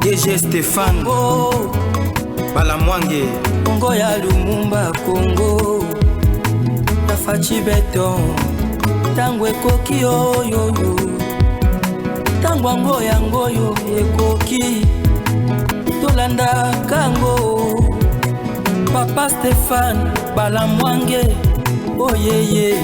DG Stéphane Balamwange Congo ya Lumumba Congo Tafachi Beton Tangwe koki oyo Tangwango yango yo ekoki Tolanda kango Papa Stéphane Balamwange Oh yeah.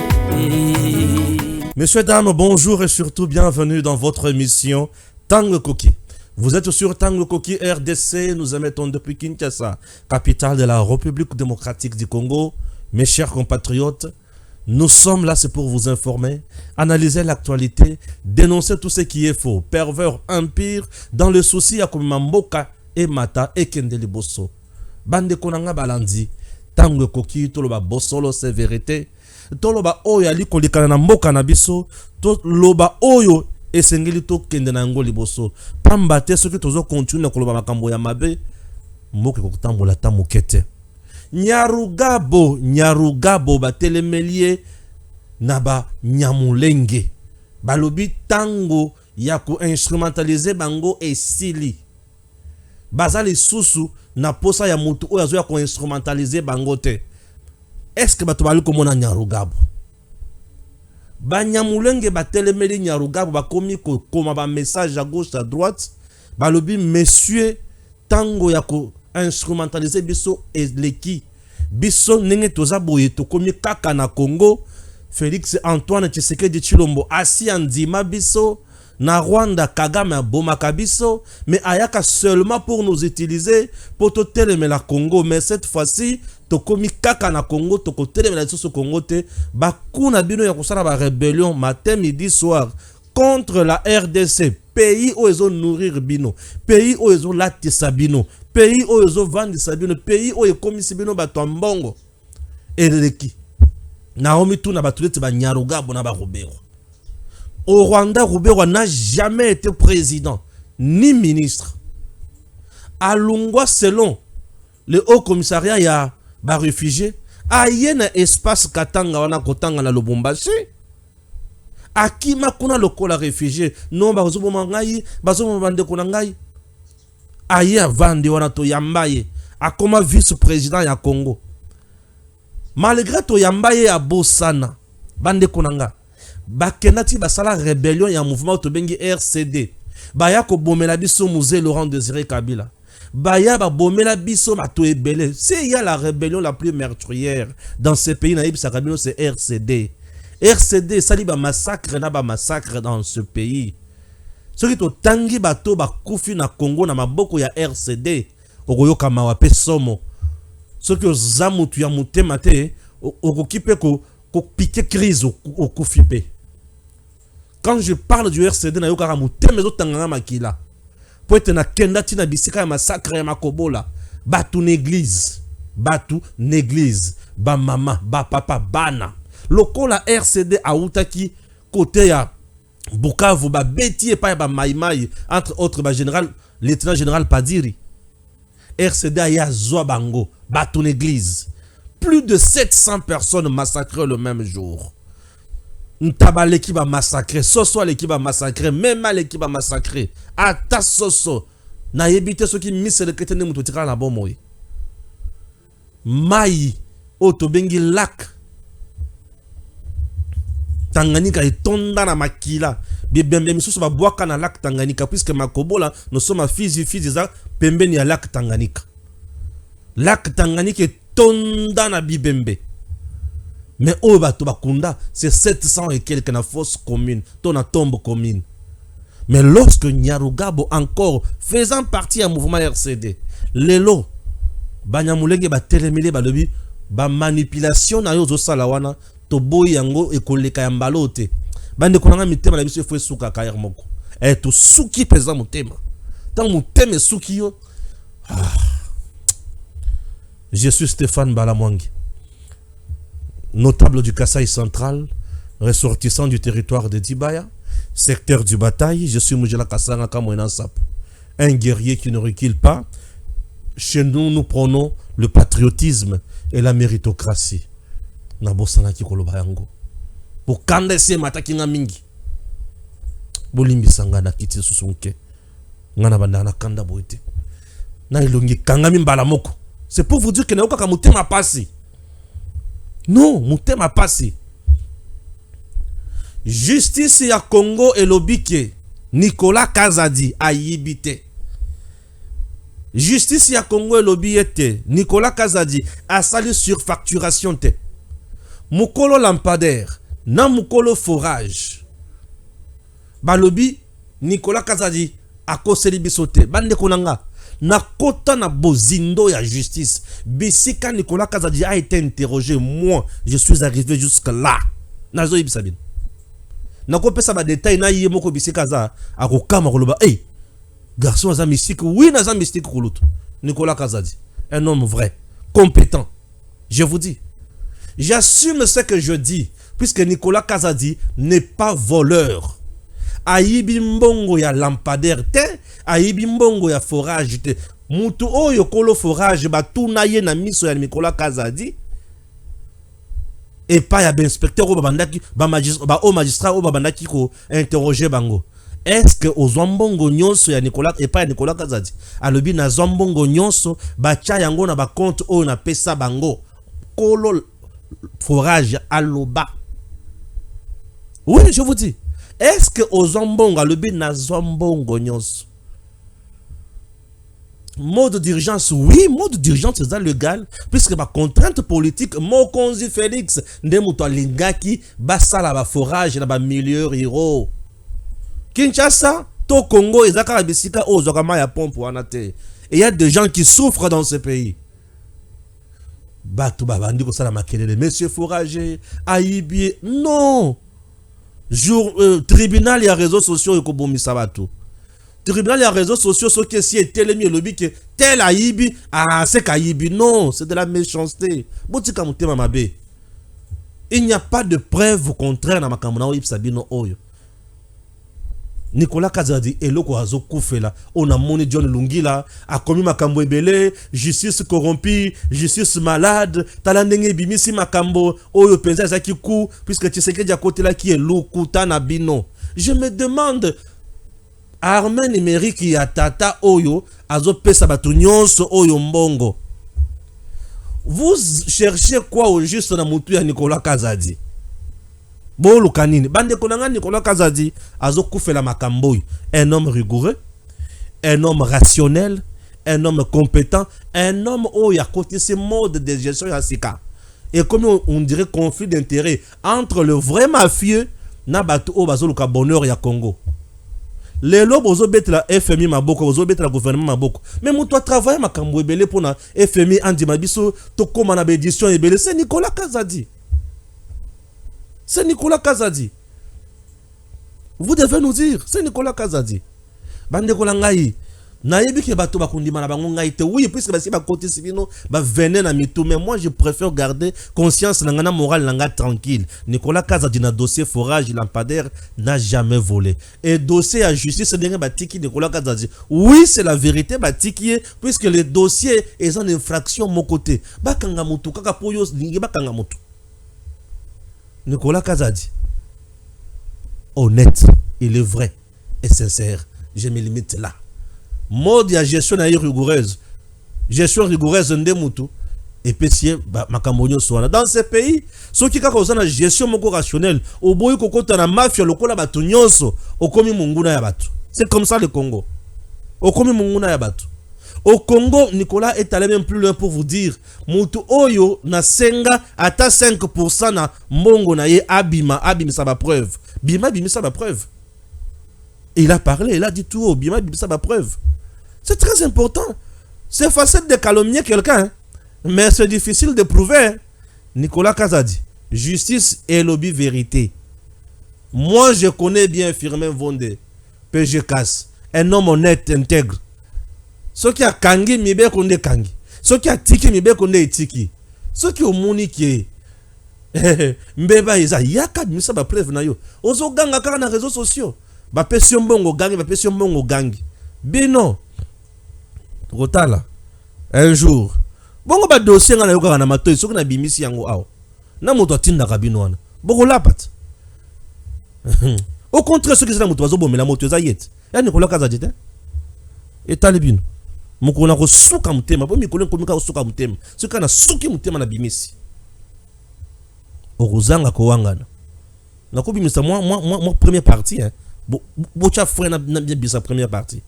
Messieurs, dames, bonjour et surtout bienvenue dans votre émission Tango Koki. Vous êtes sur Tango Koki RDC, nous émettons depuis Kinshasa, capitale de la République démocratique du Congo. Mes chers compatriotes, nous sommes là, c'est pour vous informer, analyser l'actualité, dénoncer tout ce qui est faux, pervers, impire, dans le souci à comme Mamboka et Mata et Kendeli Bosso. Bande Konanga Balandi, Tango Koki, Toloba Bossolo, c'est vérité. Toloba Oyo Ali Kolikana na Mboka na biso, Toloba Oyo esengeli to kende na ngo liboso. Pamba te soki tozo continue koloba makambo ya mabe, mboka kotambola ta mokete. Nyarugabo batelemelie na ba Nyamulenge. Balobi tango ya ko instrumentaliser bango esili. Bazali susu na posa ya mutu oyo azo ya ko instrumentaliser bango te. Est-ce que bato bali komona Nyarugabo? Banyamulenge batelemeli Nyarugabo bakomi koma ba message à gauche à droite. Balobi messieurs tango ya ko instrumentaliser biso eleki. Biso nenge toza boye to komi kaka na Congo. Félix Antoine Tshisekedi Tshilombo asi andima biso. Na Rwanda Kagame abomaka biso, mais ayaka seulement pour nous utiliser pour te télémer la Congo. Mais cette fois-ci, to komi kaka na Congo, to ko télémer la soso Congo te, bakuna bino ya kusala ba rébellion matin, midi, soir contre la RDC, pays où ils ont nourrir bino, pays où ils ont latisa bino, pays où ils ont vendu sabino, pays où ils komi sibino batwambongo. Eleki. Naomi tu na batulete ba Nyarugabo na ba Robero. Au Rwanda, Roubero n'a jamais été président, ni ministre. À Lungwa, selon le Haut Commissariat, il y a des réfugiés. A un espace Katanga, wana Kotanga na Lubumbashi. A qui ma kuna lokola réfugié. Non, bazo bomangai, bazo bomande kunangai. A y a vande wana to yambaye. A comme vice-président ya Congo. Malgré to yambaye a Bosana, bande kunanga. Bakenati basala rébellion ya mouvement tobengi RCD. Baya ko bomela biso musée Laurent Désiré Kabila. Baya ba bomela biso bato ebele. C'est y a la rébellion la plus meurtrière dans ce pays naïb sakabino c'est RCD. RCD sali ba massacre dans ce pays. Ce qui to tangi bato ba kufi na Congo na maboko ya RCD. Okoyoka mawape somo. Ce que zamutu ya mutema te okokipe ko piquer crise au kufipe. Quand je parle du RCD na yoka ramute mezo tanganga makila. Pour être na kenda tina bisika ya massacre ya makobola. Batu n'église, ba mama, ba papa, bana. Lokola RCD a outaki côté ya Bukavu ba beti et pa ba maimai entre autres ba général lieutenant général Padiri. RCD a ya zwa bango, batu n'église. Plus de 700 personnes massacrées le même jour. Ntaba l'équipe a massacré, Soso l'équipe a massacré, même l'équipe a massacré. Ata Soso, na yebite ceux qui misent le ketene mutotira la bomoi. Mai, otobengi lac. Tanganyika est tonda na makila. Bibembe misusu ba boaka na lac Tanganyika puisque makobola nous sommes à fizi za pembeni ya lac Tanganyika. Lac Tanganyika est tonda na bibembe. Mais au bato bakunda, c'est 700 et quelques na fosse commune, tona tombe commune. Mais lorsque Nyarugabo encore faisant partie du mouvement RCD, lelo Banyamulenge ba telemele ba lobi ba manipulation na yo zo salawana to boy yango ekoleka ya mbalote. Bande konanga mitema na biso fo suka ka yermoko. Et to suki pesa mutema. Tant muteme suki yo. Je suis Stéphane Balamwange, notable du Kasaï central, ressortissant du territoire de Dibaya, secteur du bataille. Je suis Mujela Kasanga Kamwena Sapo, un guerrier qui ne recule pas. Chez nous, nous prenons le patriotisme et la méritocratie. Nabosana Kikoloba yango. Pour kandese matakinga mingi. Bolimbi sangana kiti susunke. ngana banda na kanda boite na ilongi kangami mbala moko. C'est pour vous dire que nayoka ka mutema pasi. Non, mutema pasi. Justice ya Congo elobike Nicolas Kazadi ayibite. Justice ya Congo elobiete Nicolas Kazadi a sali surfacturation te. Mukolo lampadaire na mukolo forage. Balobi Nicolas Kazadi a koseli bisote. Bande konanga na kota na bozindo ya justice. Bisika Nicolas Kazadi a été interrogé. Moi, je suis arrivé jusque là. Nazo ibisabine. Nako pesa ba détail na yé moko bisika za akokama koloba hey garçon aza mystique. Oui, naza mystique kulutu. Nicolas Kazadi, un homme vrai, compétent. Je vous dis, j'assume ce que je dis, puisque Nicolas Kazadi n'est pas voleur. Ayibi mbongo ya lampadaire te, ayibi mbongo ya forage te. Mutu oyo kolo forage batuna ye na miso ya Nicolas Kazadi. Et pas ya inspecteur ou babandaki ba magistrat ou babandaki ko interroger bango. Est-ce que aux zombongo nyonso ya Nicolas et pas Nicolas Kazadi alobi na zombongo nyonso ba cha yango na ba compte o na pesa bango kolo forage aloba? Oui, je vous dis. Est-ce que aux zombongo alobi na zombongo nyonso? Mode d'urgence, oui, mode d'urgence c'est ça légal, puisque ma contrainte politique, mon conzi Félix, ndemuto lingaki, basala ba forage na ba milieu hiro. Kinshasa, to Congo, ezaka la bisika o zokama ya pompe wana te. Et il y a des gens qui souffrent dans ce pays. Batou babandi ko sala makelele, monsieur forage, ayibi, non. Tribunal ya réseaux sociaux ko bomisa batou. Tribunal et réseaux sociaux sont que si tel mieux lobby que tel aïbi c'est qu'aïbi. Non, c'est de la méchanceté. Il n'y a pas de preuve contraire dans ma campagne. Nicolas Kazadi et loko azo koufela. On a moni John Lungila a commis makambo ebele, justice corrompue, justice malade, talandenge bimisi makambo oyo penza zaki kou puisque tu sais que dia côté là qui est lukuta na bino. Je me demande Armée numérique ya tata oyo azo pesa batu nyonso oyo mbongo. Vous cherchez quoi au juste na mutu ya Nicolas Kazadi? Bolu kanini bande konanga Nicolas Kazadi azo koufela makambo. Un homme rigoureux, un homme rationnel, un homme compétent, un homme oyo a côté ce mode de gestion ya sika. Et comme on dirait conflit d'intérêt entre le vrai mafieux na batu o bazo luka bonheur ya Congo. Les lobes aux obètes la FMI maboko, aux obètes la gouvernement maboko. Mais moi, toi, travaille ma cambo ebele pour na FMI andi mabiso, to koma na bédition ebele. C'est Nicolas Kazadi. C'est Nicolas Kazadi. Vous devez nous dire, c'est Nicolas Kazadi. Bande kolangai. Nayebi ke bato bakundima na bango ngai te. Oui, puisque basi ba côté civino ba venir na mitou, mais moi je préfère garder conscience na ngana morale na nga tranquille. Nicolas Kazadi na dossier forage lampadaire n'a jamais volé. Et dossier à justice ndenge batiki Nicolas Kazadi. Oui, c'est la vérité batiki puisque le dossier est en infraction mon côté. Bakanga mutu kaka poyo lingi bakanga mutu. Nicolas Kazadi honnête, il est vrai et sincère. Je me limite là. Mode ya gestion na rigoureuse. Gestion rigoureuse ndemutu et pesier makambo soana. Dans ces pays, ceux qui ka na gestion moko rationnelle, au boy kokota na mafia lokola batu nyonso, okomi munguna ya batu. C'est comme ça le Congo. Okomi munguna ya batu. Au Congo, Nicolas est allé même plus loin pour vous dire, mutu oyo na senga ata 5% na mbongo na ye abima sa ba preuve. Bima sa ba preuve. Il a parlé, il a dit tout haut, bima sa ba preuve. C'est très important. C'est facile de calomnier quelqu'un, mais c'est difficile de prouver. Nicolas Kazadi, justice et lobby vérité. Moi, je connais bien Firmin Vonde, PG Casse, un homme honnête, intègre. Ce qui a kangi, mibe konde kangi. Ce qui a tiki, mibe konde tiki. Ce qui a moni qui est. Mbeba isa, yaka misa ba preuve na yo. Ozo ganga kaka na réseaux sociaux. Ba pesi mbongo gangi, ba pesi mbongo gangi. Bino. Rotala. Un jour. Bongo ba dossier ngana yoka na matoi, soki na bimisi yango awo. Na moto atinda kabino wana. Boko lapat. Au contraire, ceux qui sont na moto bazo bomela moto za yet. Ya Nicolas Kazadi te. etali bino mokolo na kosuka motema po mikolo nkomika kosuka motema soki na suki motema na bimisi okozanga kowangana nakobimisa moi première partie hein bocha frère na bien bisa première partie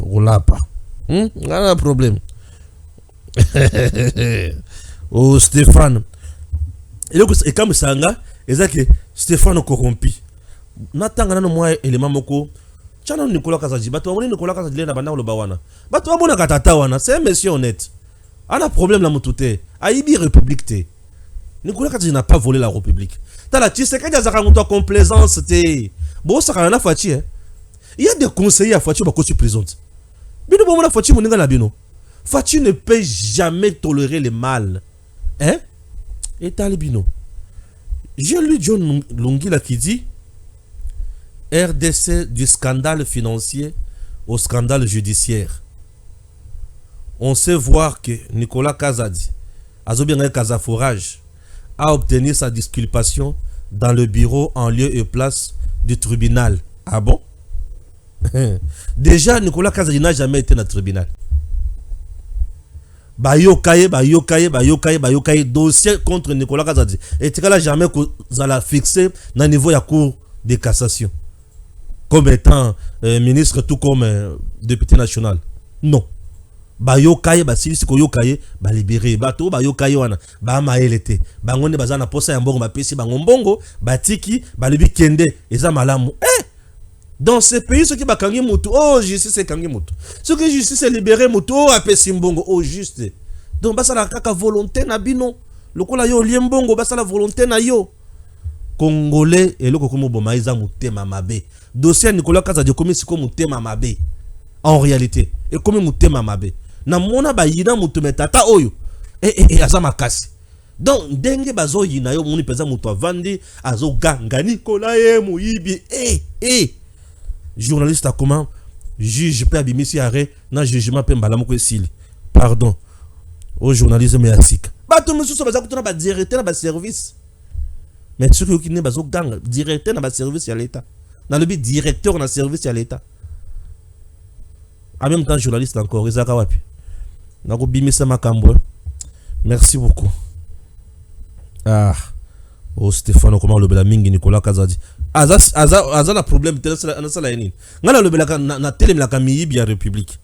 olapa ngana problème oh Stéphane et comme sanga ezaki Stéphane corrompu natanga nano moi élément moko chana Nicolas Kazaji bato woni Nicolas Kazaji na banda lo bawana bato abona katata wana c'est un monsieur honnête ana problème la mutute aibi république te Nicolas Kazaji n'a pas volé la république tala Tshisekedi azaka muto complaisance te bo saka na Fachi hein il y a des conseillers à Fachi ba ko présente bino bo na Fachi moninga na bino Fachi ne peut jamais tolérer le mal hein et talibino j'ai lu John Lungila qui dit RDC du scandale financier au scandale judiciaire. On sait voir que Nicolas Kazadi, Azobien Kazaforage, a obtenu sa disculpation dans le bureau en lieu et place du tribunal. Ah bon? Déjà, Nicolas Kazadi n'a jamais été dans le tribunal. Bayokaye, dossier contre Nicolas Kazadi. Et tu n'as jamais fixé dans le niveau de la cour de cassation. Comme étant ministre, tout comme député national. Non. Bayokaye, Silisiko Yokaye, libéré. Bato, Bayokaye, wana, maelete. Bangonde bazana posa yambongo, pesi, bangombongo, batiki, balibi kende, eza malamu. Dans ces pays, ceux qui bakangi mutu, oh, justice c'est kangi mutu. Ceux qui justice c'est libéré mutu, oh, apesi mbongo, oh, juste. Donc, basa la kaka volonté na bino. Lokola yo liembongo, basa la volonté na yo. Congolais, et le kokomo bomaïza mutema mabe. Dossier Nicolas Kazadi komi siko mutema mabe. En réalité, et komi mutema mabe. Na mona ba yina mutume tata oyo. Azama kasi. Donc, denge bazo yina yo muni peza mutu avandi, azo ganga Nicolas ye muibi. Journaliste à comment juge peut abimisi arrêt na jugement pe mbala moko esili. Pardon. Au journalisme et asik. Bato musu so baza kutuna ba directeur na ba service. Mais ceux qui ne sont pas directeur dans le service à l'État. Dans le but directeur dans le service à l'État. En même temps, journaliste encore. Isaka Wapi. Merci beaucoup. Oh Stéphane, comment le bela mingi Nicolas Kazadi. Aza na problème. Ngana le bela na télé la camille bien République.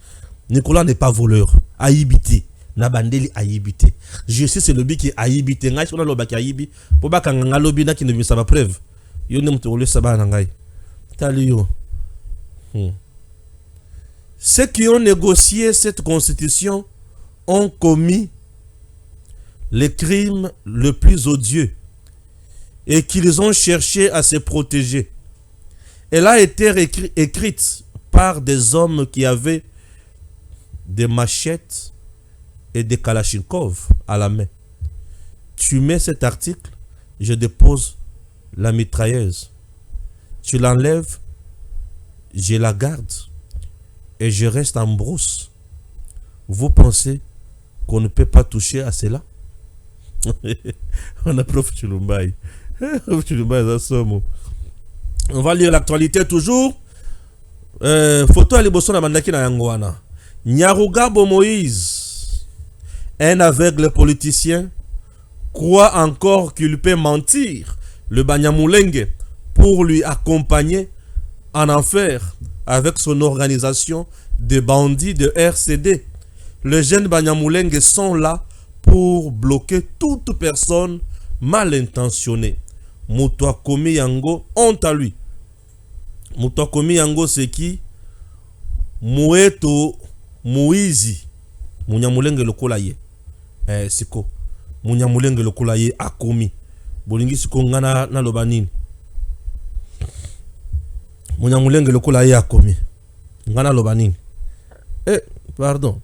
Nicolas n'est pas voleur. Aïbité. Na bandeli aïbité. Je sais c'est le bi qui aïbité. Ngai sona loba ki aïbi. Po ba kanga lobi na ki ne bisa ba preuve. Yo ne mto le saba na ngai. Tali yo. Ceux qui ont négocié cette constitution ont commis les crimes le plus odieux et qu'ils ont cherché à se protéger. Elle a été écrite par des hommes qui avaient des machettes et des Kalachnikov à la main. Tu mets cet article, je dépose la mitrailleuse. Tu l'enlèves, je la garde et je reste en brousse. Vous pensez qu'on ne peut pas toucher à cela? On a prof Chulumbaï. On va lire l'actualité toujours. Photo à l'Ibosso na mandaki na Yangwana. Nyarugabo Moïse, un aveugle politicien, croit encore qu'il peut mentir le Banyamulenge pour lui accompagner en enfer avec son organisation de bandits de RCD. Les jeunes Banyamulenge sont là pour bloquer toute personne mal intentionnée. Moutoua Komi Yango, honte à lui. Moutoua Komi Yango, c'est qui? Moueto Moïse. Munyamulenge lokola ye. Siko. Munyamulenge lokola ye akomi. Bolingi siko ngana na lobanini. Munyamulenge lokola ye akomi. Ngana lobanini. Pardon.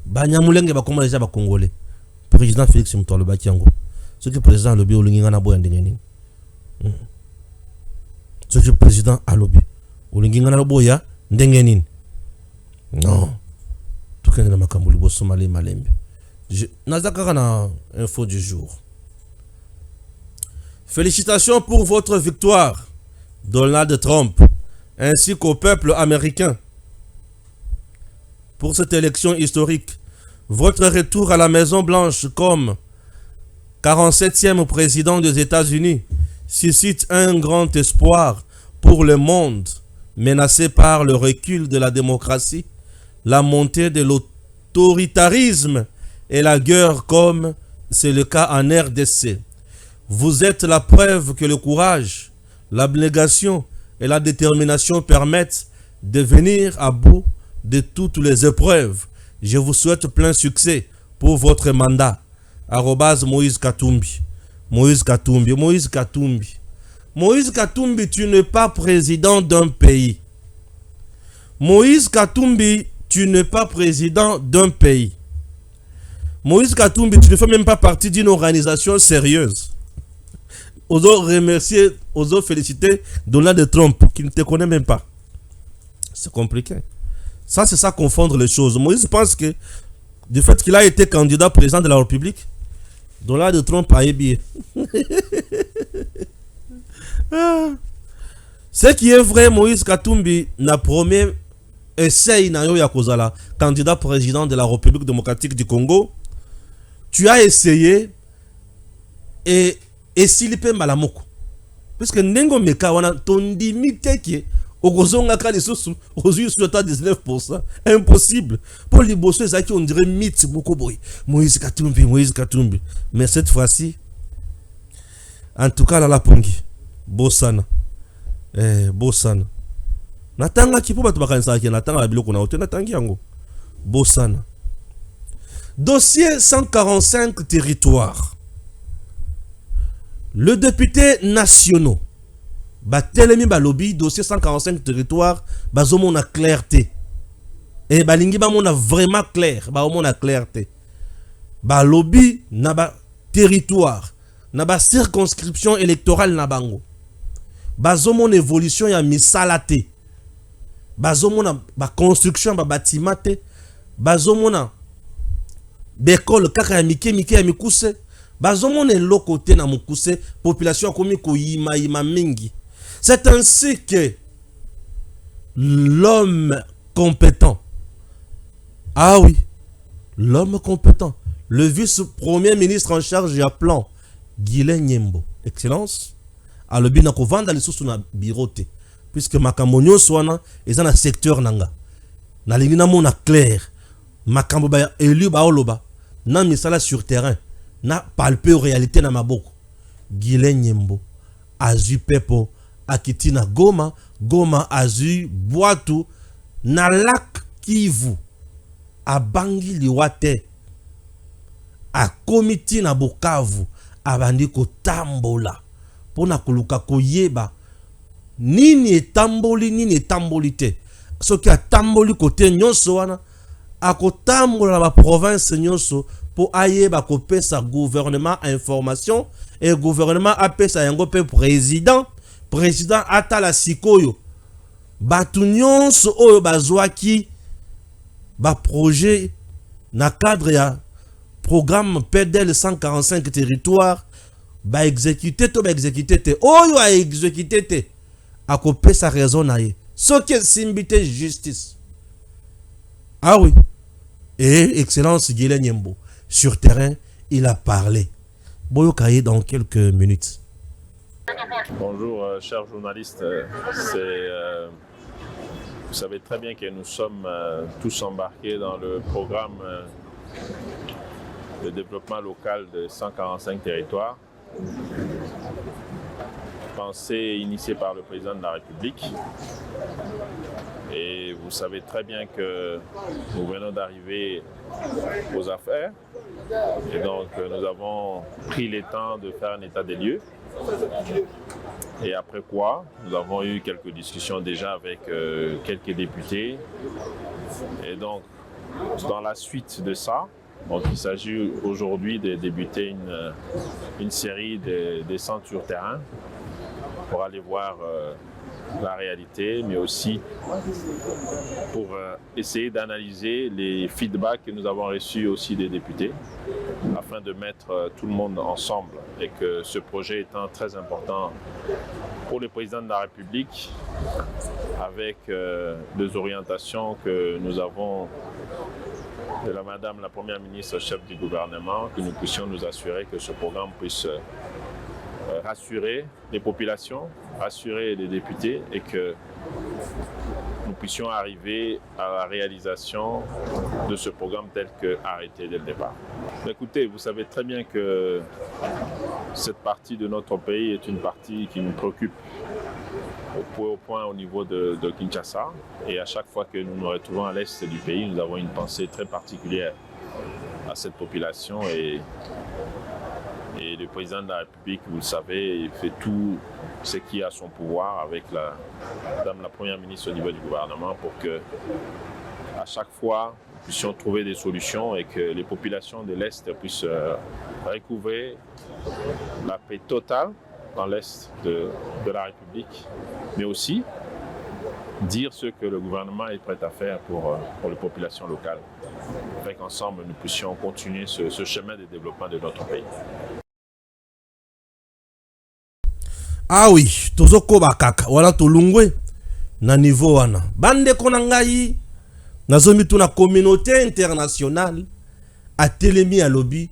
Banyamulenge bakoma déjà ba congolais. Président Félix Moutoua Bakiango. Ce que le président Alobi olingi ngana boya ndengeni. Ce que le président Alobi olingi ngana boya ndengeni. Non. Tout le monde a dit Somali Malembe. Nazaka na info du jour. Félicitations pour votre victoire. Donald Trump, ainsi qu'au peuple américain pour cette élection historique. Votre retour à la Maison-Blanche comme 47e président des États-Unis suscite un grand espoir pour le monde menacé par le recul de la démocratie, la montée de l'autoritarisme et la guerre comme c'est le cas en RDC. Vous êtes la preuve que le courage, l'abnégation et la détermination permettent de venir à bout de toutes les épreuves. Je vous souhaite plein succès pour votre mandat. Arrobase Moïse Katumbi. Moïse Katumbi. Moïse Katumbi. Moïse Katumbi, tu n'es pas président d'un pays. Moïse Katumbi, tu n'es pas président d'un pays. Moïse Katumbi, tu ne fais même pas partie d'une organisation sérieuse. Osons remercier, osons féliciter Donald Trump, qui ne te connaît même pas. C'est compliqué. Ça, c'est ça, confondre les choses. Moïse pense que, du fait qu'il a été candidat président de la République, Donald Trump a ébié. Ce qui est vrai, Moïse Katumbi n'a promis essaye na yo ya kozala candidat président de la République démocratique du Congo. Tu as essayé et silipe malamoko. Puisque nengo meka wana tondimi teke okozonga ka lisusu ozu sur 19%. Impossible. Pour les bosses ça qui on dirait mythe beaucoup boy. Moïse Katumbi. Mais cette fois-ci, en tout cas la pongi. Bosana. Bosana. Natanga kipo batu bakanisa ki natanga biloko na hotel natangi yango. Bosana. Dossier 145 territoires. Le député national batelemi balobi dossier 145 territoires bazomona clarté. Et balingi ba mona vraiment clair, ba mona clarté. Balobi na ba territoire, na ba circonscription électorale na bango. Bazomona évolution ya misalate. Bazomona ba construction ba bâtiment te. Bazomona d'école kaka ya mike ya mikuse. Bazomona eloko te na mukuse, population komi ko yima mingi. C'est ainsi que l'homme compétent, ah oui, l'homme compétent, le vice-premier ministre en charge du plan, Guilain Nyembo, Excellence, a le bien ko vanda lisusu na birote, puisque makambo nyonso wana eza na secteur nanga. Na lingi na mona clair, makambo ba élu ba oloba, na misala sur terrain, na palpe réalité na maboko. Guilain Nyembo, azu pepo, akiti na Goma, Goma azu Boatu, na lac Kivu, a bangi liwate, a komiti na Bukavu, abandi ko tambola, pona koluka koyeba, nini etamboli te. Soki a tamboli kote nyonso wana, a kotambola ba province nyonso, pour ayeba ko pesa gouvernement information, et gouvernement a pesa yango pe président atala sikoyo. Batu nyonso oyo bazwaki ba projet na cadre ya programme PDL 145 territoires ba exécuter te oyo a exécuter te akope sa raison na ye soki simbité justice. Ah oui, et Excellence Guilain Nyembo sur terrain il a parlé. Boyo Kaye dans quelques minutes. Bonjour chers journalistes, vous savez très bien que nous sommes tous embarqués dans le programme de développement local de 145 territoires, pensé et initié par le président de la République. Et vous savez très bien que nous venons d'arriver aux affaires et donc nous avons pris le temps de faire un état des lieux. Et après quoi, nous avons eu quelques discussions déjà avec quelques députés. Et donc, dans la suite de ça, donc il s'agit aujourd'hui de débuter une série de descentes sur terrain pour aller voir la réalité, mais aussi pour essayer d'analyser les feedbacks que nous avons reçus aussi des députés, afin afin de mettre tout le monde ensemble et que ce projet étant très important pour le président de la République, avec des orientations que nous avons de la Madame la Première ministre, chef du gouvernement, que nous puissions nous assurer que ce programme puisse rassurer les populations, rassurer les députés et que nous puissions arriver à la réalisation de ce programme tel qu'arrêté dès le départ. Mais écoutez, vous savez très bien que cette partie de notre pays est une partie qui nous préoccupe au point au niveau de Kinshasa. Et à chaque fois que nous nous retrouvons à l'est du pays, nous avons une pensée très particulière à cette population. Et le président de la République, vous le savez, il fait tout ce qui est à son pouvoir avec Madame la Première ministre au niveau du gouvernement pour que, à chaque fois, nous puissions trouver des solutions et que les populations de l'Est puissent recouvrer la paix totale dans l'Est de la République, mais aussi dire ce que le gouvernement est prêt à faire pour les populations locales, afin qu'ensemble nous puissions continuer ce chemin de développement de notre pays. Ah oui, tozokoba kaka wala tolungwe na niveau wana bande kona ngai nazomi tuna communauté internationale a telemi à lobby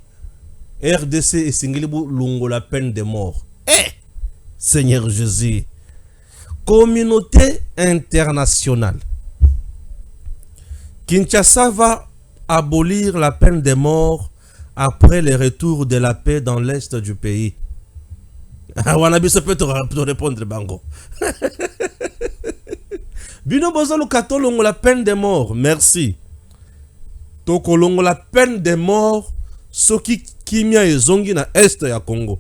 RDC et singilibu lungo la peine de mort. Seigneur Jésus, communauté internationale, Kinshasa va abolir la peine de mort après le retour de la paix dans l'est du pays. Wanabi se peut te répondre bango. Bino bozalo katolongo la peine de mort, merci. Tokolongo la peine de mort soki kimia ezongi na est ya Congo.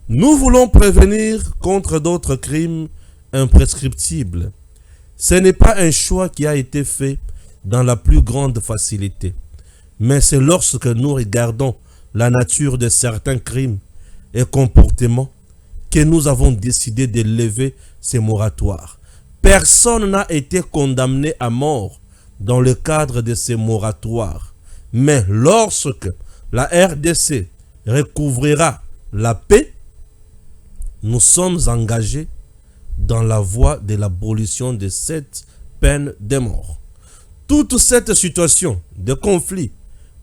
Nous voulons prévenir contre d'autres crimes imprescriptibles. Ce n'est pas un choix qui a été fait dans la plus grande facilité, mais c'est lorsque nous regardons la nature de certains crimes et comportements que nous avons décidé de lever ces moratoires. Personne n'a été condamné à mort dans le cadre de ces moratoires, mais lorsque la RDC recouvrira la paix, nous sommes engagés dans la voie de l'abolition de cette peine de mort. Toute cette situation de conflit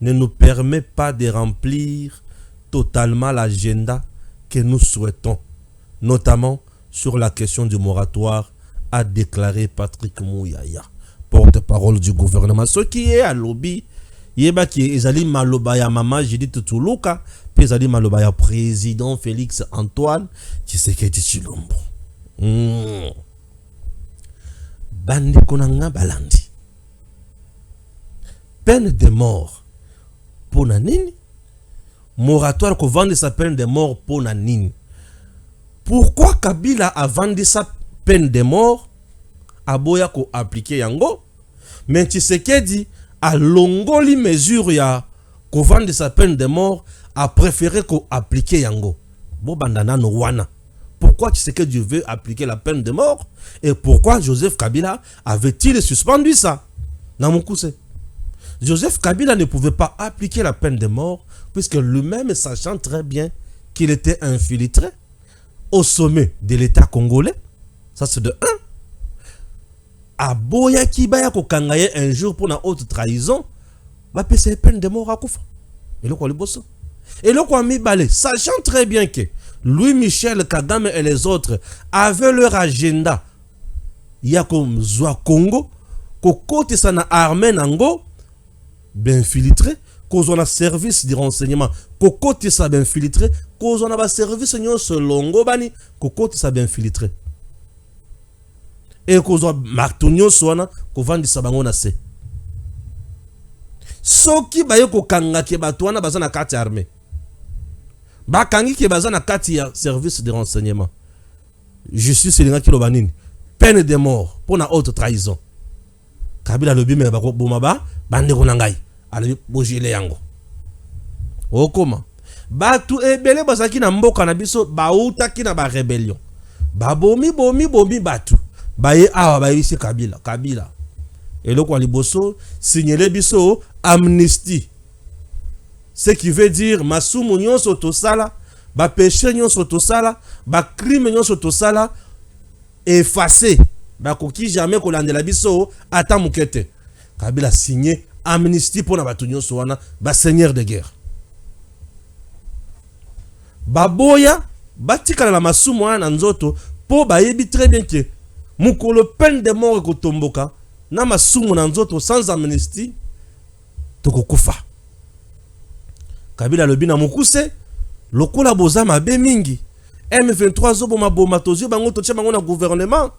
ne nous permet pas de remplir totalement l'agenda que nous souhaitons, notamment sur la question du moratoire, a déclaré Patrick Mouyaya, porte-parole du gouvernement. Ce qui est à lobby, yeba qui ezali maloba ya mama Judith Tuluka, puis ezali maloba ya président Félix Antoine Tshisekedi Tshilombo. Bande konanga balandi. Peine de mort pour nini? Moratoire ko vendre sa peine de mort pour nini? Pourquoi Kabila a vendu sa peine de mort? Aboya ko appliquer yango, mais Tshisekedi a longoli mesure ya ko vendre sa peine de mort, a préféré ko appliquer yango. Bo bandana no wana. Pourquoi Tshisekedi veut appliquer la peine de mort et pourquoi Joseph Kabila avait-il suspendu ça? Namukuse. Joseph Kabila ne pouvait pas appliquer la peine de mort puisque lui-même, sachant très bien qu'il était infiltré au sommet de l'État congolais, ça c'est de 1. Aboya Kibaya ko kangaye un jour pour la haute trahison, va payer peine de mort à Koufa. Et le quoi le bosso. Et le quoi mi balé, sachant très bien que Louis-Michel Kagame et les autres avaient leur agenda. Il y a comme Zwa Congo, ko kote sana armée nango, ben filtré, cause on a service de renseignement, ko kote sa ben filtré, cause on a ba service nyon se longo bani, ko kote sa ben filtré. Et cause on martonyo soana, ko vandi sa bango na se. Soki bayo ko kanga ke batwana bazana kati armée. Bakangi ke bazana kati ya service de renseignement. Justice elinga kilo banini. Peine de mort pour na haute trahison. Kabila lobi me bako bomaba bande ko nangai. Ale bojile yango. Okoma. Batu ebele bazaki na mboka na biso bautaki na ba rebellion. Bomi batu. Baye awa bayisi Kabila. Et le quoi liboso signalé biso amnistie. Ce qui veut dire masumu nyonso tosala, ba péché nyonso tosala, ba crime nyonso tosala effacé. Ba koki jamais kolandela biso ata mukete. Kabila signé amnistie pour na batu nyonso wana ba seigneur de guerre. Baboya batikala la masumu wana nzoto po bayebi très bien que mukolo peine de mort ko tomboka na masumu na nzoto sans amnistie tokokufa. Kabila lobi na mukuse lokola boza mabe mingi M23 zo boma boma tozio bango totia bango na gouvernement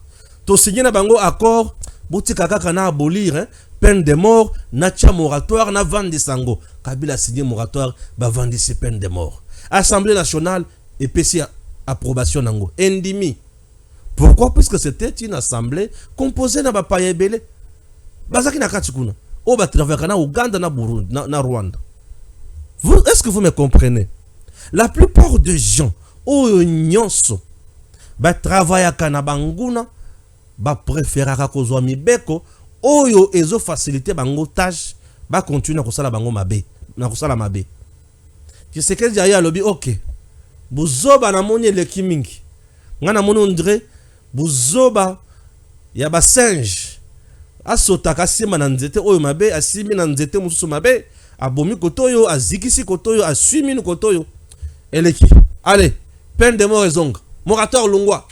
to signé na bango accord botika kaka na abolir peine de mort na tia moratoire na vandi sango. Kabila signé moratoire ba vandi se peine de mort. Assemblée nationale et PC approbation nango endimi. Pourquoi? Parce que c'était une assemblée composée na ba payebele bazaki na katikuna o ba travailler na Uganda na Burundi na Rwanda. Est-ce que vous me comprenez? La plupart des gens oyo nyonso ba travailler kana banguna ba préférera kozwa mibeko oyo ezo faciliter bango tâche ba continuer ko sala bango mabe na ko sala mabe. Qui c'est que ya lobi OK. Buzoba na moni le kimingi. Ngana moni ondre buzoba ya ba singe. Asota kasima na nzete oyo mabe asimi na nzete mususu mabe abomi kotoyo azikisi kotoyo aswimi kotoyo eleki. Allez, peine de mort ezonga. Moratoire longwa.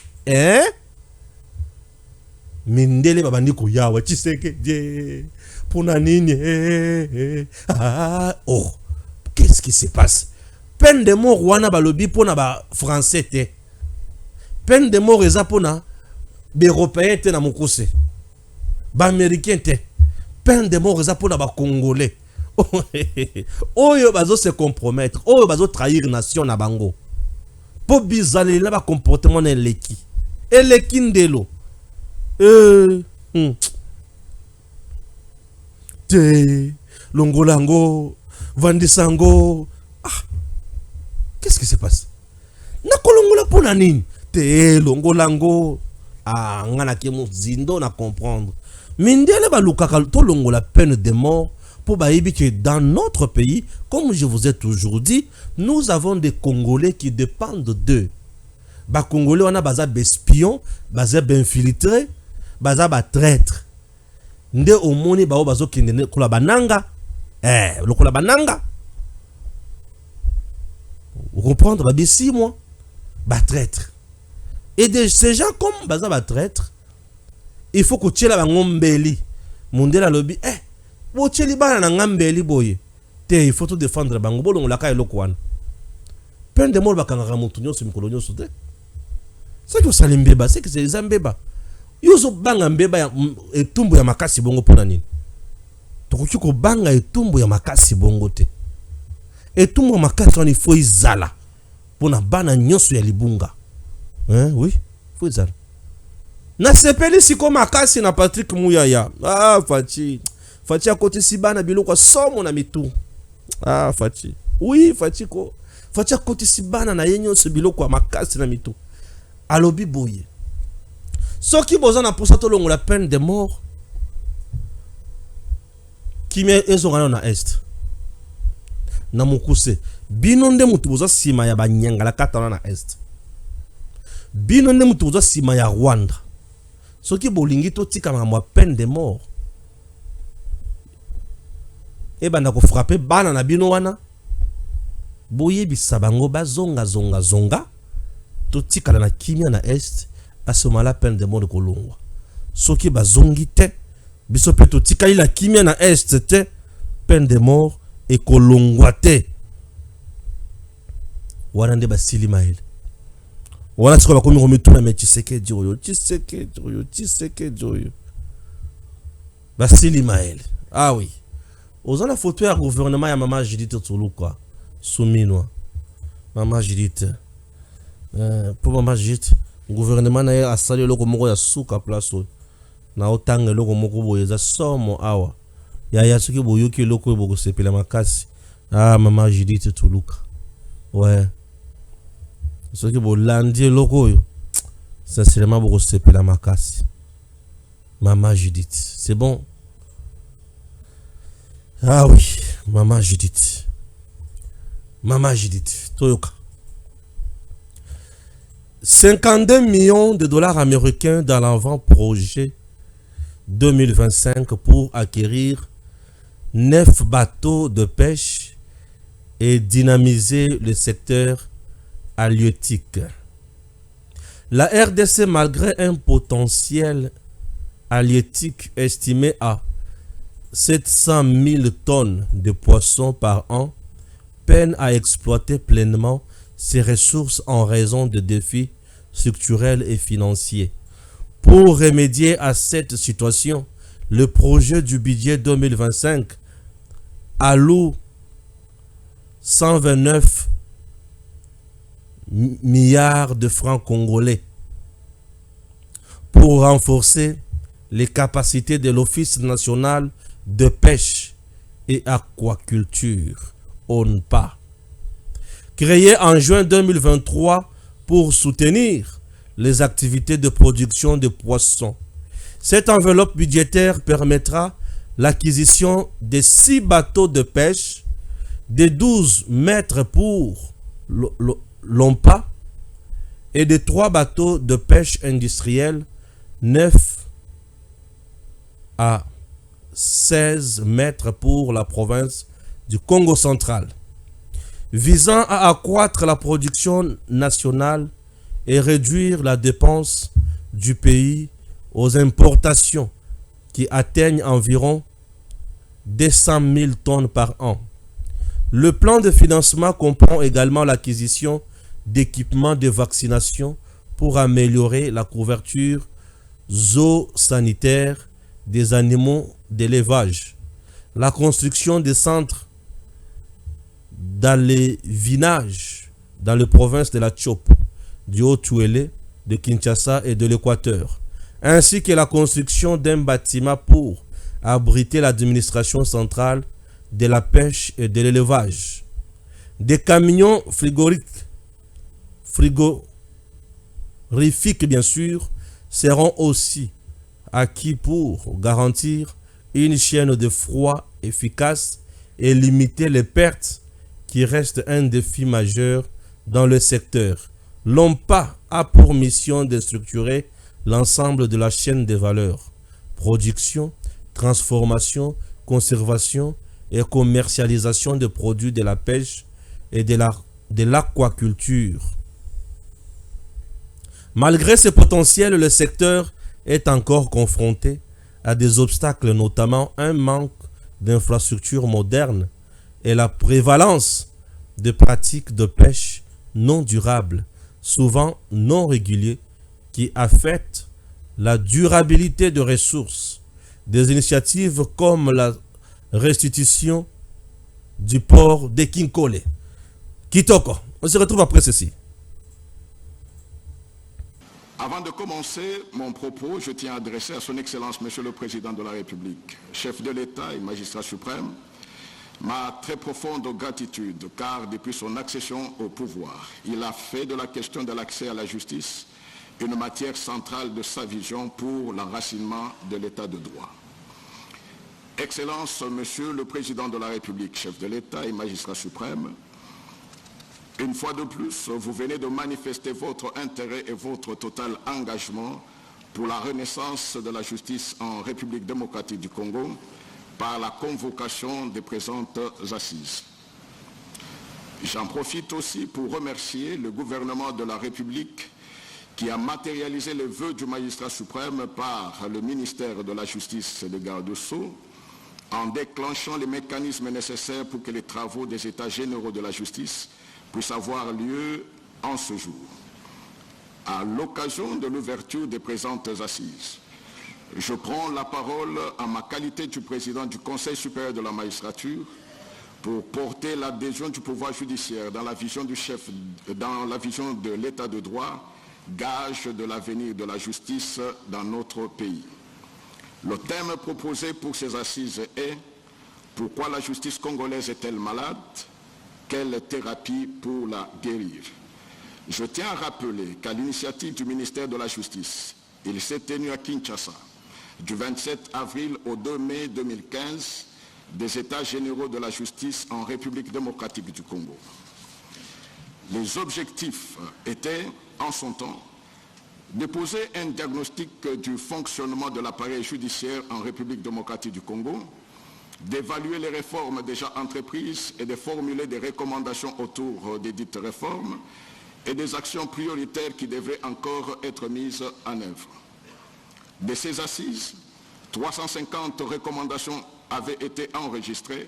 Mindele babandi ko yawa Tshisekedi je pona nini oh, qu'est-ce qui se passe? Peine de mort wana balobi pona ba français te. Peine de mort eza pona ba européen te na mukuse. Ba américain te. Peine de mort eza pona ba congolais. Oyo bazo se compromettre, oyo bazo trahir nation na bango. Po bizale la ba comportement na eleki. Eleki ndelo. Te longolango vandisango. Qu'est-ce qui se passe? Na kolongola pona nini? Te longolango. Ngana ke muzindo na comprendre. Mindele balukaka to longola peine de mort pour baïbi que dans notre pays, comme je vous ai toujours dit, nous avons des Congolais qui dépendent d'eux. Ba Congolais on a baza espion, baza infiltré, baza ba traître. Nde omoni ba bazo kende kula bananga. Lokola bananga. Vous comprenez, bah, 6 mois, bah, traître. Et de ces gens comme baza ba traître, il faut que tu aies la ngombeli. Mondela lobby, bo tcheli bana na ngambeli boye. Te, il faut tout défendre bango bolo ngolaka eloko wana. Peine de mort bakanga mutu nyonso mikolo nyonso te. C'est que ça limbeba, c'est que c'est les ambeba. Yozo banga mbeba ya etumbu ya makasi bongo pona nini. Tokoki ko banga etumbu ya makasi bongo te. Etumbu ya makasi wana ifo izala. Pona bana nyonso ya libunga. Oui, faut izala. Na sepeli siko makasi na Patrick Muyaya. Fachi a côté si bana biloko somo na mitu. Fachi. Oui, Fachi ko. Fachi a côté si bana na yenyo se biloko makasi na mitu. Alobi boye. Soki bozana pour ça to longo la peine de mort. Qui me ezongana na est. Na mukuse. Binonde mutu boza sima ya banyanga la katana na est. Binonde mutu boza sima ya Rwanda. Soki bolingi to tika ma peine de mort. E banda ko frapper bana na bino wana. Boye bisabango bazonga zonga. To tika na kimia na est. À ce moment-là, peine de mort de kolongwa. Soki bazongi te. Biso pe to tika la kimia na est te. Peine de mort et kolongwa te. Wana nde basili maele. Wana siko bakomi komituna me Tshisekedi oyo. Basili maele. Ah oui. Aux la photo ya gouvernement ya Maman Judith Tsuluka. Souminwa. Maman Judith. Pour Maman Judith. Gouvernement na a sali loko moko ya suka place na otanga loko moko boye za somo awa ya soki boyoki loko boko sepela makasi Maman Judith Tsuluka. Ouais. Soki bolandi loko yo sincèrement boko sepela makasi. Maman Judith, c'est bon. Ah oui, Maman Judith. Mama Judith, Toyoka. 52 millions de dollars américains dans l'avant-projet 2025 pour acquérir 9 bateaux de pêche et dynamiser le secteur halieutique. La RDC, malgré un potentiel halieutique estimé à 700 000 tonnes de poissons par an, peine à exploiter pleinement ses ressources en raison de défis structurels et financiers. Pour remédier à cette situation, le projet du budget 2025 alloue 129 milliards de francs congolais pour renforcer les capacités de l'Office national de pêche et aquaculture, ONPA, créé en juin 2023 pour soutenir les activités de production de poissons. Cette enveloppe budgétaire permettra l'acquisition de 6 bateaux de pêche, de 12 mètres pour l'ONPA et de 3 bateaux de pêche industrielle, 9 à 16 mètres pour la province du Congo central, visant à accroître la production nationale et réduire la dépense du pays aux importations qui atteignent environ 200 000 tonnes par an. Le plan de financement comprend également l'acquisition d'équipements de vaccination pour améliorer la couverture zoosanitaire des animaux d'élevage, la construction des centres d'alevinage dans les provinces de la Tchop, du Haut-Touélé, de Kinshasa et de l'Équateur, ainsi que la construction d'un bâtiment pour abriter l'administration centrale de la pêche et de l'élevage. Des camions frigorifiques, bien sûr, seront aussi acquis pour garantir une chaîne de froid efficace et limiter les pertes qui restent un défi majeur dans le secteur. L'ONPA a pour mission de structurer l'ensemble de la chaîne de valeur: production, transformation, conservation et commercialisation de produits de la pêche et de l'aquaculture. Malgré ce potentiel, le secteur est encore confronté à des obstacles, notamment un manque d'infrastructures modernes et la prévalence de pratiques de pêche non durables, souvent non réguliers, qui affectent la durabilité de ressources. Des initiatives comme la restitution du port de Kinkole. Kitoko, on se retrouve après ceci. Avant de commencer mon propos, je tiens à adresser à son Excellence, Monsieur le Président de la République, chef de l'État et magistrat suprême, ma très profonde gratitude, car depuis son accession au pouvoir, il a fait de la question de l'accès à la justice une matière centrale de sa vision pour l'enracinement de l'État de droit. Excellence, Monsieur le Président de la République, chef de l'État et magistrat suprême, une fois de plus, vous venez de manifester votre intérêt et votre total engagement pour la renaissance de la justice en République démocratique du Congo par la convocation des présentes assises. J'en profite aussi pour remercier le gouvernement de la République qui a matérialisé les vœux du magistrat suprême par le ministère de la Justice et des Gardes-Sceaux en déclenchant les mécanismes nécessaires pour que les travaux des États généraux de la justice puissent avoir lieu en ce jour. À l'occasion de l'ouverture des présentes assises, je prends la parole en ma qualité du président du Conseil supérieur de la magistrature pour porter l'adhésion du pouvoir judiciaire dans la vision du chef, dans la vision de l'état de droit, gage de l'avenir de la justice dans notre pays. Le thème proposé pour ces assises est « Pourquoi la justice congolaise est-elle malade ? Quelle thérapie pour la guérir ?» Je tiens à rappeler qu'à l'initiative du ministère de la Justice, il s'est tenu à Kinshasa, du 27 avril au 2 mai 2015, des États généraux de la justice en République démocratique du Congo. les objectifs étaient, en son temps, de poser un diagnostic du fonctionnement de l'appareil judiciaire en République démocratique du Congo, d'évaluer les réformes déjà entreprises et de formuler des recommandations autour des dites réformes et des actions prioritaires qui devraient encore être mises en œuvre. De ces assises, 350 recommandations avaient été enregistrées,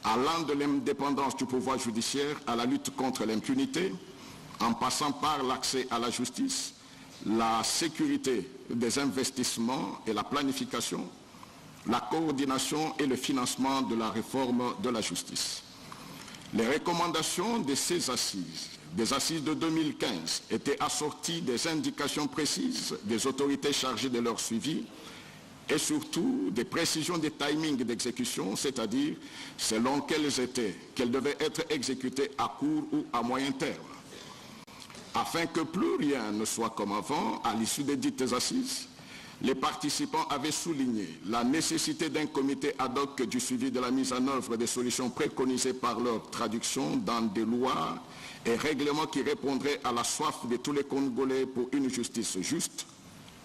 allant de l'indépendance du pouvoir judiciaire à la lutte contre l'impunité, en passant par l'accès à la justice, la sécurité des investissements et la planification, la coordination et le financement de la réforme de la justice. Les recommandations de ces assises, des assises de 2015, étaient assorties des indications précises des autorités chargées de leur suivi et surtout des précisions des timings d'exécution, c'est-à-dire selon qu'elles devaient être exécutées à court ou à moyen terme. Afin que plus rien ne soit comme avant, à l'issue des dites assises, les participants avaient souligné la nécessité d'un comité ad hoc du suivi de la mise en œuvre des solutions préconisées par leur traduction dans des lois et règlements qui répondraient à la soif de tous les Congolais pour une justice juste,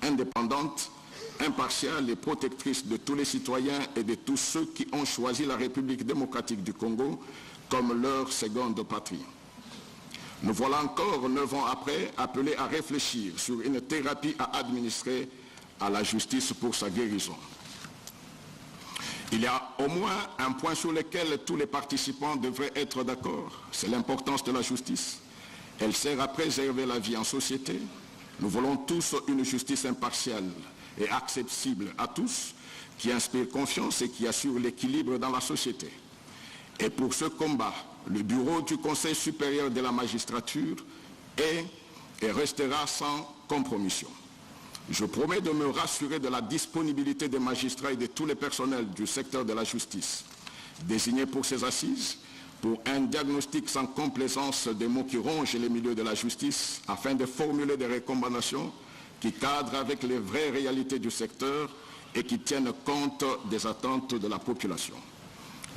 indépendante, impartiale et protectrice de tous les citoyens et de tous ceux qui ont choisi la République démocratique du Congo comme leur seconde patrie. Nous voilà encore 9 ans après appelés à réfléchir sur une thérapie à administrer à la justice pour sa guérison. Il y a au moins un point sur lequel tous les participants devraient être d'accord, c'est l'importance de la justice. Elle sert à préserver la vie en société. Nous voulons tous une justice impartiale et accessible à tous, qui inspire confiance et qui assure l'équilibre dans la société. Et pour ce combat, le bureau du Conseil supérieur de la magistrature est et restera sans compromission. Je promets de me rassurer de la disponibilité des magistrats et de tous les personnels du secteur de la justice, désignés pour ces assises, pour un diagnostic sans complaisance des mots qui rongent les milieux de la justice, afin de formuler des recommandations qui cadrent avec les vraies réalités du secteur et qui tiennent compte des attentes de la population.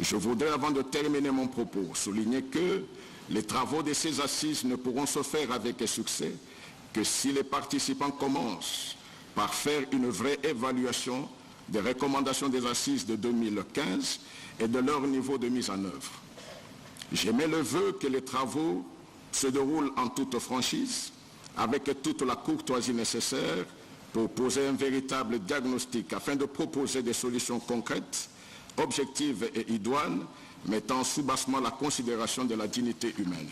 Je voudrais, avant de terminer mon propos, souligner que les travaux de ces assises ne pourront se faire avec succès que si les participants commencent par faire une vraie évaluation des recommandations des assises de 2015 et de leur niveau de mise en œuvre. J'émets le vœu que les travaux se déroulent en toute franchise, avec toute la courtoisie nécessaire pour poser un véritable diagnostic afin de proposer des solutions concrètes, objectives et idoines, mettant sous bassement la considération de la dignité humaine.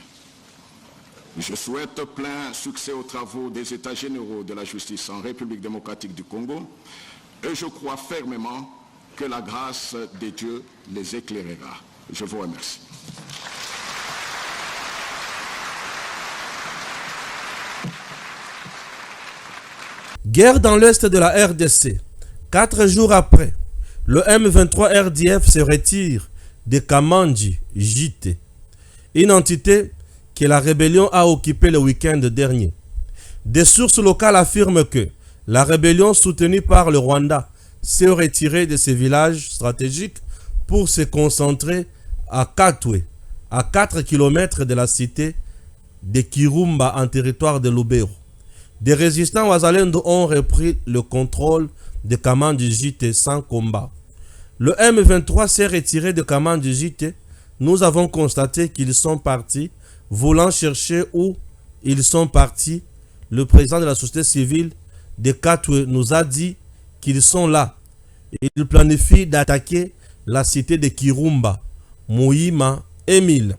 Je souhaite plein succès aux travaux des États généraux de la justice en République démocratique du Congo et je crois fermement que la grâce de Dieu les éclairera. Je vous remercie. Guerre dans l'est de la RDC. 4 jours après, le M23 RDF se retire de Kamandji JT, une entité que la rébellion a occupée le week-end dernier. Des sources locales affirment que la rébellion soutenue par le Rwanda s'est retirée de ces villages stratégiques pour se concentrer à Katwe, à 4 km de la cité de Kirumba en territoire de Lubero. Des résistants Wazalendo ont repris le contrôle de Kamandji JT sans combat. Le M23 s'est retiré de Kamandji JT. Nous avons constaté qu'ils sont partis, voulant chercher où ils sont partis. Le président de la société civile de Katwe nous a dit qu'ils sont là. Ils planifient d'attaquer la cité de Kirumba, Mouima et Mille.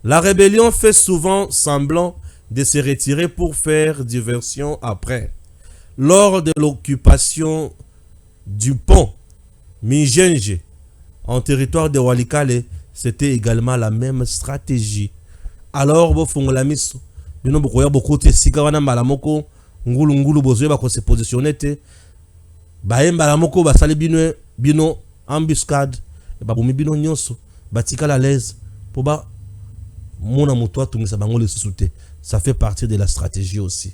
La rébellion fait souvent semblant de se retirer pour faire diversion après. Lors de l'occupation du pont Mijenje en territoire de Walikale, c'était également la même stratégie. Alors, bo fongola miso, bino bokoya bokote sika wana mbala moko ngulu ngulu bozoye bako se positionner te. Baye mbala moko basali bino embuscade, babumi bino nyonso, batika la l'aise pour ba mona mutwa tungisa bango le sous-te. Ça fait partie de la stratégie aussi.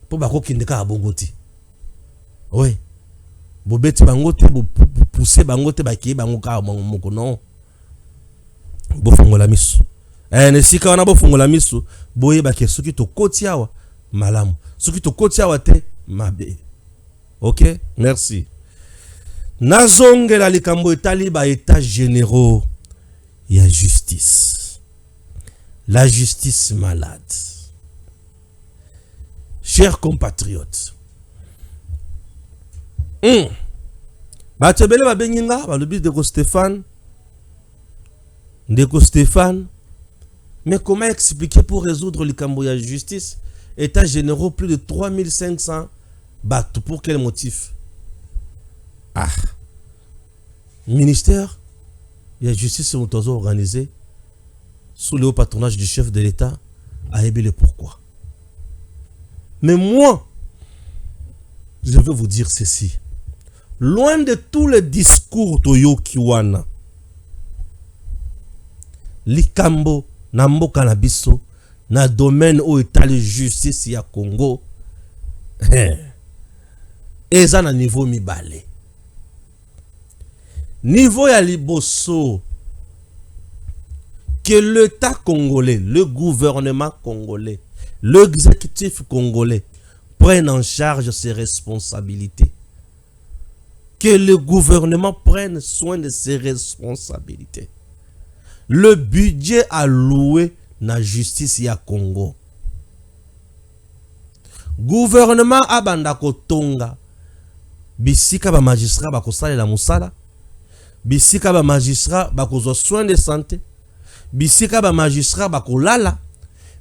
Pour bako kindeka abongoti. Oui. Bo beti bangote bo pousser bangote bakiye bango ka moko non. Bo fongola miso. ne sika wana bo fungola miso boye ba ke soki to kotiawa malamu soki to kotiawa te mabe. OK, merci. Nazongela likambo etali ba états généraux ya justice. La justice malade. Chers compatriotes, batebele babenginga balobi de Stéphane, mais comment expliquer pour résoudre likambo ya justice états généraux plus de 3500 bateaux, pour quel motif? Ministère il y a justice sont organisé sous le haut patronage du chef de l'État a aimé le pourquoi. Mais moi, je veux vous dire ceci. Loin de tous les discours Toyo Kiwana, likambo na mboka na biso na domaine où étali justice ya Congo eza na niveau mibale. Niveau ya liboso que l'État congolais, le gouvernement congolais, l'exécutif congolais prenne en charge ses responsabilités. Que le gouvernement prenne soin de ses responsabilités. Le budget alloué na justice ya Congo. Gouvernement abanda kotonga bisika ba magistrat ba kosala la musala. Bisika ba magistrat ba kozo soin de santé. Bisika ba magistrat ba kolala.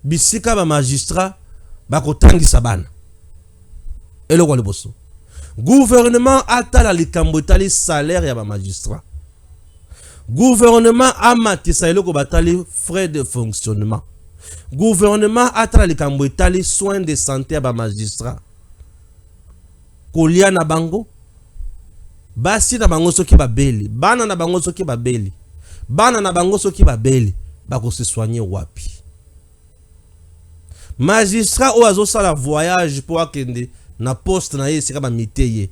Bisika ba magistrat ba kotangisa bana. Eloko liboso. Gouvernement atala likambo etali salaire ya ba magistrat. Gouvernement amatisa eloko batali frais de fonctionnement. Gouvernement atala likambo etali soins de santé ya ba magistrat. Kolia na bango. Basi na bango soki babeli, bana na bango soki babeli, bana na bango soki babeli, bako se soigner wapi. Magistrat ou azo sala voyage pour akende na poste na ye sika ba miteye.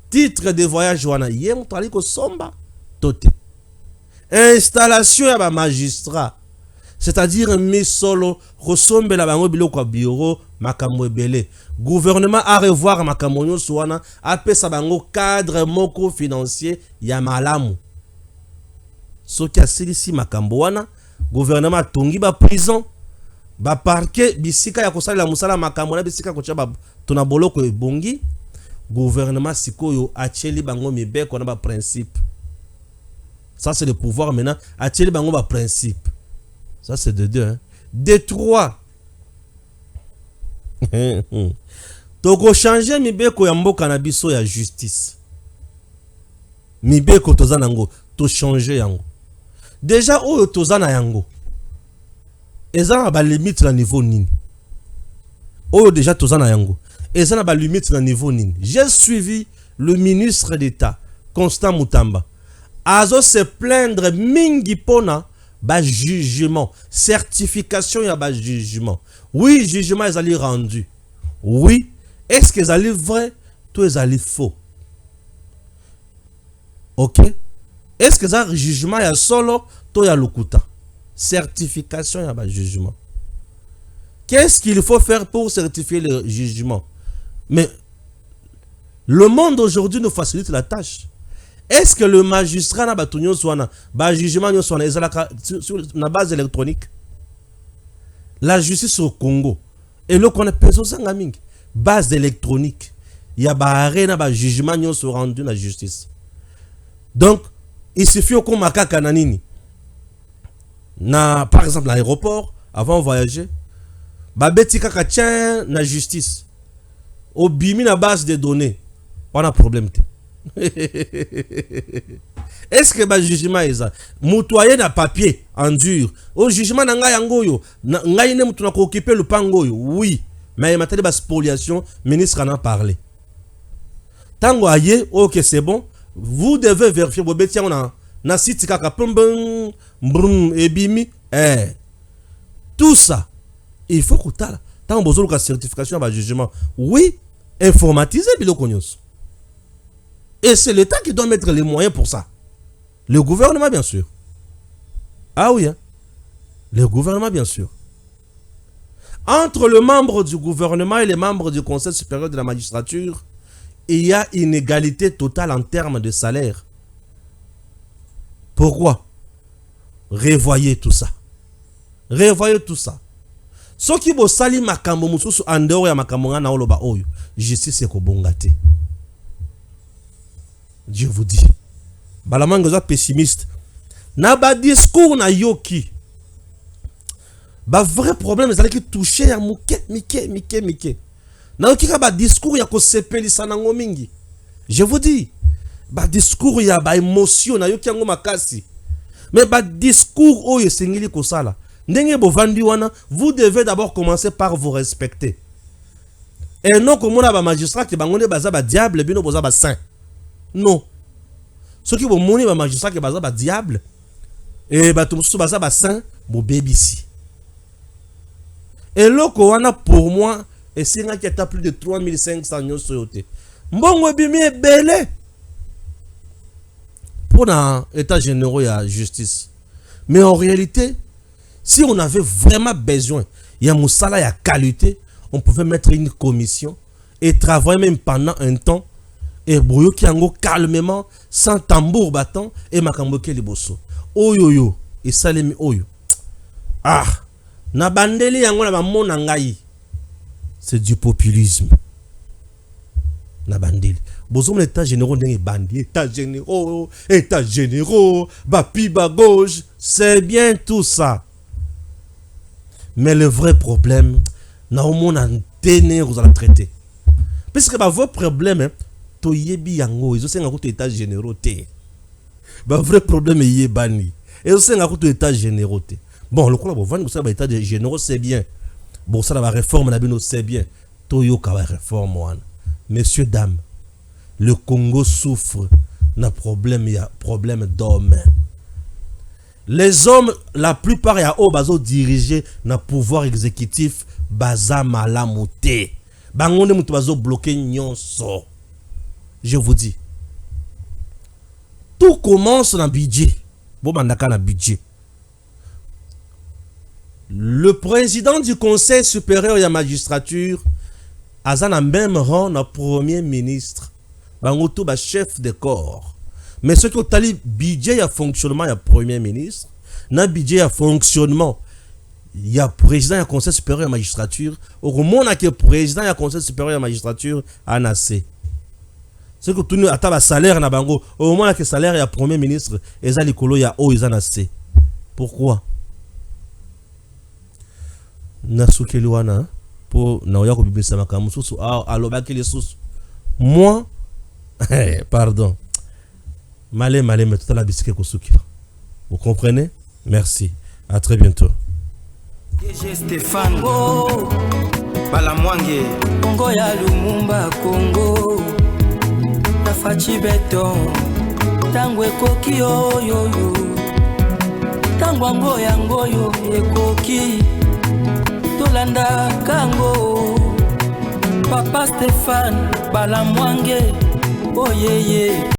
Titre de voyage wana ye mutali ko somba tote. Installation ya ba magistrat, c'est-à-dire misolo resombe la bango biloko bureau makambo ebele. Gouvernement a revoir makambo nyonso wana apesa bango cadre moko financier ya malamu. Soki asilisi makambo wana gouvernement tongi ba prison ba parquet bisika ya kosala la musala makambo na bisika ko tshaba tona boloko ebongi. Gouvernement sikoyo acheli bango mibeko na ba principe. Ça c'est le pouvoir maintenant, acheli bango ba principe. Ça c'est de deux. Hein. De trois. Toko changer mibeko ya mboka na biso ya justice. Mibeko tozana yango, to changer yango. Déjà oyo tozana yango. Ezana ba limite na niveau nini. Oyo déjà tozana yango. Ezana ba limite na niveau nini. J'ai suivi le ministre d'État Constant Mutamba. Azo se plaindre mingi pona ba jugement, certification ya ba jugement. Oui, jugement est allé rendu. Oui, est-ce que c'est vrai, tout est allé faux? OK? Est-ce que ça jugement ya solo, tout ya lokuta? Certification ya ba jugement. Qu'est-ce qu'il faut faire pour certifier le jugement? Mais le monde aujourd'hui nous facilite la tâche. Est-ce que le magistrat na batunyo swana ba jugement nyo swana ezalaka sur la base électronique? La justice au Congo et le qu'on appelle ça base électronique. Il y a ba arena ba jugement nyo so rendu la justice. Donc il suffit qu'on makaka nanini. Na par exemple l'aéroport avant de voyager ba beti kaka tien na justice. Au bimi na base de données. On a problème. Est-ce que le jugement est ça? Moutoyer na papier en dur. Au jugement na yangoyo, ngai ne mutuna ko occuper le pangoyo. Oui, mais il m'a dit spoliation, ministre en a parlé. Tango aye, OK, c'est bon. Vous devez vérifier vos bêtises na site kaka pum ebimi tout ça. Il faut que tala tant besoin de certification ba jugement. Oui, informatiser biloko nyonso. Et c'est l'État qui doit mettre les moyens pour ça. Le gouvernement, bien sûr. Ah oui, hein? Le gouvernement, bien sûr. Entre le membre du gouvernement et les membres du Conseil supérieur de la magistrature, il y a une égalité totale en termes de salaire. Pourquoi? Revoyez tout ça. Revoyez tout ça. Ce qui vous sali makambo mususu andeo ya makambo ngana oloba oyo, justice eko bongate. Je vous dis. Balamango za pessimiste. Na ba discours na yoki. Ba vrai problème c'est que toucher ya mike. Na yoki ka ba discours ya ko sepelisa nango mingi. Je vous dis. Ba discours ya ba émotion na yoki yango makasi. Mais ba discours oyo sengili ko sala. Ndenge bovandi wana, vous devez d'abord commencer par vous respecter. Et non comme on a ba magistrat qui bangonde baza ba diable bino boza ba saint. Non. Ce qui vous montre ba magistrat qui baza ba diable et ba tumusu baza ba saint, bo BBC. Et loko wana pour moi et c'est nga qui a plus de 3500 nyoso yote. Mbongo bimi belé. Pour un état généraux et la justice. Mais en réalité, si on avait vraiment besoin, il y a moussala, il y a qualité, on pouvait mettre une commission et travailler même pendant un temps et brouillot qui ango calmement, sans tambour battant et makamboke liboso. Oyoyo, et salemi oyo. Ah, na bandeli yango na ba monangai. C'est du populisme. Na bandeli. Bozom l'état généraux n'est bandi, état généraux, bapi ba gauche, c'est bien tout ça. Mais le vrai problème, na au monde antenne vous allez traiter. Parce que votre problème, to yebi yango, ils ont un état généraux té. Ba vrai problème est yebani. Et ils ont un état généraux té. Bon, le coup là, vous voyez, vous état généraux c'est bien. Bon, ça la réforme la bino c'est bien. Toyo ka réforme wana. Messieurs dames, le Congo souffre d'un problème, il y a problème d'hommes. Les hommes, la plupart, il y a au bazo dirigé dans le pouvoir exécutif, baza malamoute. Bangonde moutou bazo bloqué nyonso. Je vous dis. Tout commence dans le budget. Bon, mandaka na budget. Le président du Conseil supérieur de la magistrature a un même rang dans le premier ministre. Bangoto ba chef de corps. Mais ce qui est le budget, il y a fonctionnement, il y a premier ministre. Dans le budget, il y a fonctionnement. Il y a président, il y a conseil supérieur de la magistrature. Au moment où il y a président, il y a conseil supérieur de la magistrature, en AC. C'est que tout le monde a un salaire. Au moment où il y a salaire, il y a premier ministre. Et ça, il y a O, il y a AC. Pourquoi? Nasukeluana pour Naoya Kobibisa Makamusu, Alobakele Sous. Moi, pardon. Malé, mais tout à la biscuit Kosuki. Vous comprenez? Merci. À très bientôt. DG Stéphane Go Balamwange Congo ya Lumumba Congo Tafachi Beton Tangwe Koki yo Tangwango yango yo Ekoki Tolanda Kango Papa Stéphane Balamwange Oh yeah.